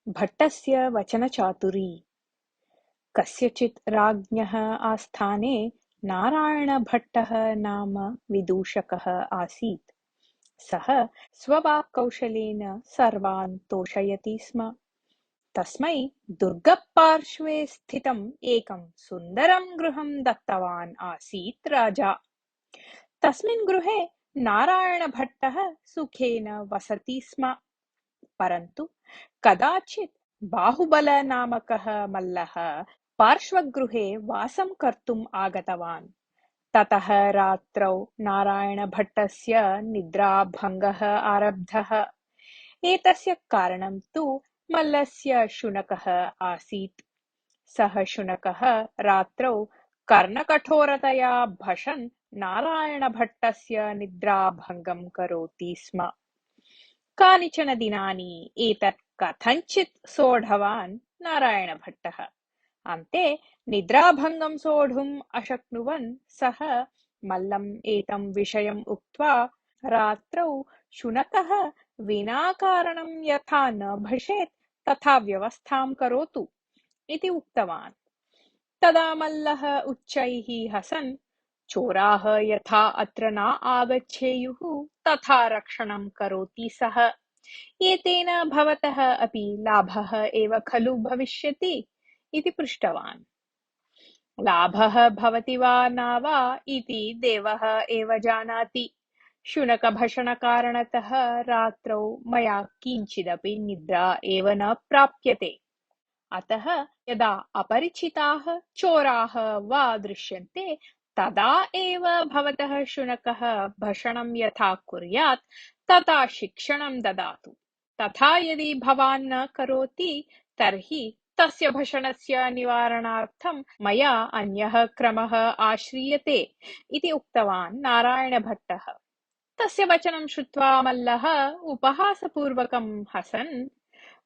भट्टस्य वचनचातुरी। कस्यचित् राज्ञः आस्थाने नारायणभट्टः नाम विदूषकः आसीत्। सः स्ववाक्कौशलेन सर्वान् तोषयति स्म। तस्मै दुर्गपार्श्वे स्थितम् एकं सुन्दरं गृहं दत्तवान् आसीत् राजा। तस्मिन् गृहे नारायणभट्टः सुखेन वसति स्म। परन्तु कदाचित् बाहुबलनामकः मल्लः पार्श्वगृहे वासं कर्तुम् आगतवान्। ततः रात्रौ नारायणभट्टस्य निद्राभङ्गः आरब्धः। एतस्य कारणं तु मल्लस्य शुनकः आसीत्। सः शुनकः रात्रौ कर्णकठोरतया भषन् नारायणभट्टस्य निद्राभङ्गं करोति स्म। कानिचन दिनानि एतत् कथञ्चित् सोढवान् नारायणभट्टः। अन्ते निद्राभङ्गं सोढुम् अशक्नुवन् सः मल्लम् एतं विषयम् उक्त्वा रात्रौ शुनकः विना कारणं यथा न भषेत् तथा व्यवस्थां करोतु इति उक्तवान्। तदा मल्लः उच्चैः हसन्, चोराः यथा अत्र न आगच्छेयुः तथा रक्षणं करोति सः। एतेन भवतः अपि लाभः एव खलु भविष्यति इति पृष्टवान्। लाभः भवति वा न वा इति देवः एव जानाति। शुनकभषणकारणतः रात्रौ मया किञ्चिदपि निद्रा एव न प्राप्यते। अतः यदा अपरिचिताः चोराः वा दृश्यन्ते तदा एव भवतः शुनकः भषणं यथा कुर्यात् तथा शिक्षणं ददातु। तथा यदि भवान् न करोति तर्हि तस्य भषणस्य निवारणार्थं मया अन्यः क्रमः आश्रीयते इति उक्तवान् नारायणभट्टः। तस्य वचनं श्रुत्वा मल्लः उपहासपूर्वकं हसन्,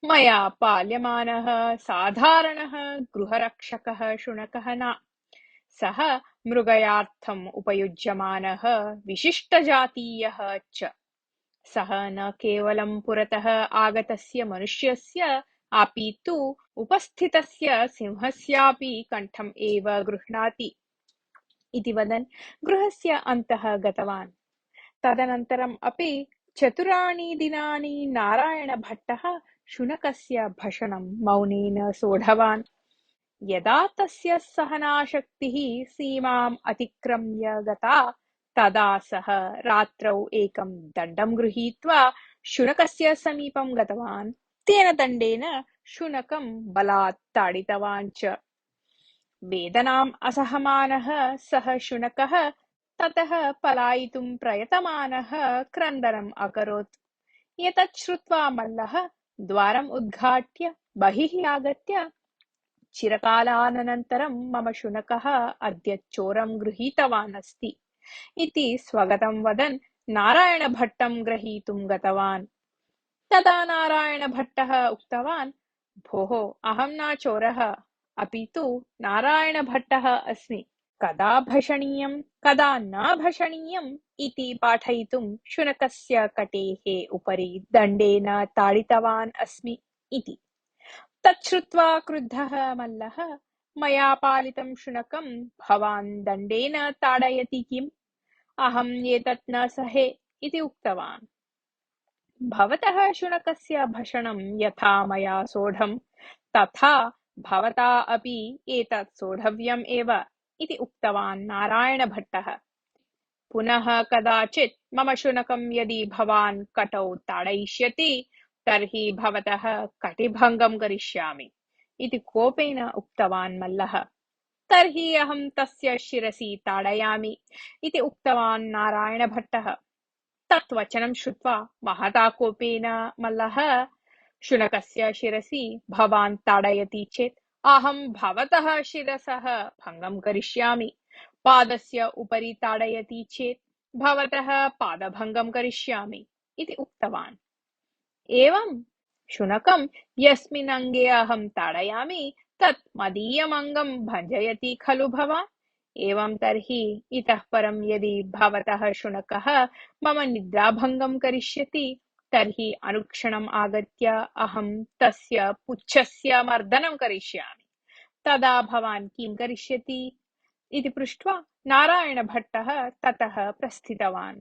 मया पाल्यमानः साधारणः गृहरक्षकः शुनकः न, सः मृगयार्थम् उपयुज्यमानः विशिष्टजातीयः च। सः न केवलं पुरतः आगतस्य मनुष्यस्य अपितु उपस्थितस्य सिंहस्यापि कण्ठम् एव गृह्णाति इति वदन् गृहस्य अन्तः गतवान्। तदनन्तरम् अपि चतुराणि दिनानि नारायणभट्टः शुनकस्य भषणं मौनेन सोढवान्। यदा तस्य सहनाशक्तिः सीमाम् अतिक्रम्य गता तदा सः रात्रौ एकं दण्डं गृहीत्वा शुनकस्य समीपं गतवान्। तेन दण्डेन शुनकं बलात् ताडितवान् च। वेदनाम् असहमानः सः शुनकः ततः पलायितुं प्रयतमानः क्रन्दनम् अकरोत्। एतत् श्रुत्वा मल्लः द्वारम् उद्घाट्य बहिः आगत्य, चिरकालानन्तरं मम शुनकः अद्य चोरं गृहीतवान् अस्ति इति स्वगतं वदन् नारायणभट्टं ग्रहीतुं गतवान्। तदा नारायणभट्टः उक्तवान्, भोः, अहं न चोरः अपितु नारायणभट्टः अस्मि। कदा भषणीयं कदा न भषणीयम् इति पाठयितुं शुनकस्य कटेः उपरि दण्डेन ताडितवान् अस्मि इति। तच्छ्रुत्वा क्रुद्धः मल्लः, मया पालितं शुनकं भवान् दण्डेन ताडयति किम्? अहम् एतत् न सहे इति उक्तवान्। भवतः शुनकस्य भषणं यथा मया सोढं तथा भवता अपि एतत् सोढव्यम् एव इति उक्तवान् नारायणभट्टः। पुनः कदाचित् मम शुनकं यदि भवान् कटौ ताडयिष्यति तर्हि भवतः कटिभङ्गं करिष्यामि इति कोपेन उक्तवान् मल्लः। तर्हि अहं तस्य शिरसि ताडयामि इति उक्तवान् नारायणभट्टः। तत् वचनं श्रुत्वा महता कोपेन मल्लः, शुनकस्य शिरसि भवान् ताडयति चेत् अहं भवतः शिरसः भङ्गं करिष्यामि, पादस्य उपरि ताडयति चेत् भवतः पादभङ्गं करिष्यामि इति उक्तवान्। एवं शुनकं यस्मिन् अङ्गे अहं ताडयामि तत् मदीयम् अङ्गं भञ्जयति खलु भवान्? एवं तर्हि इतः परं यदि भवतः शुनकः मम निद्राभङ्गं करिष्यति तर्हि अनुक्षणम् आगत्य अहं तस्य पुच्छस्य मर्दनं करिष्यामि। तदा भवान् किं करिष्यति? इति पृष्ट्वा नारायणभट्टः ततः प्रस्थितवान्।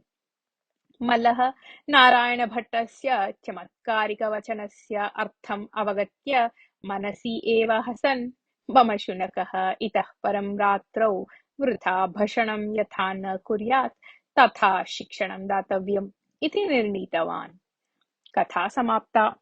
मल्लः नारायणभट्टस्य चमत्कारिकवचनस्य अर्थम् अवगत्य मनसि एव हसन्, मम शुनकः इतः परं रात्रौ वृथा भषणं यथा न कुर्यात् तथा शिक्षणं दातव्यम् इति निर्णीतवान्। कथा समाप्ता।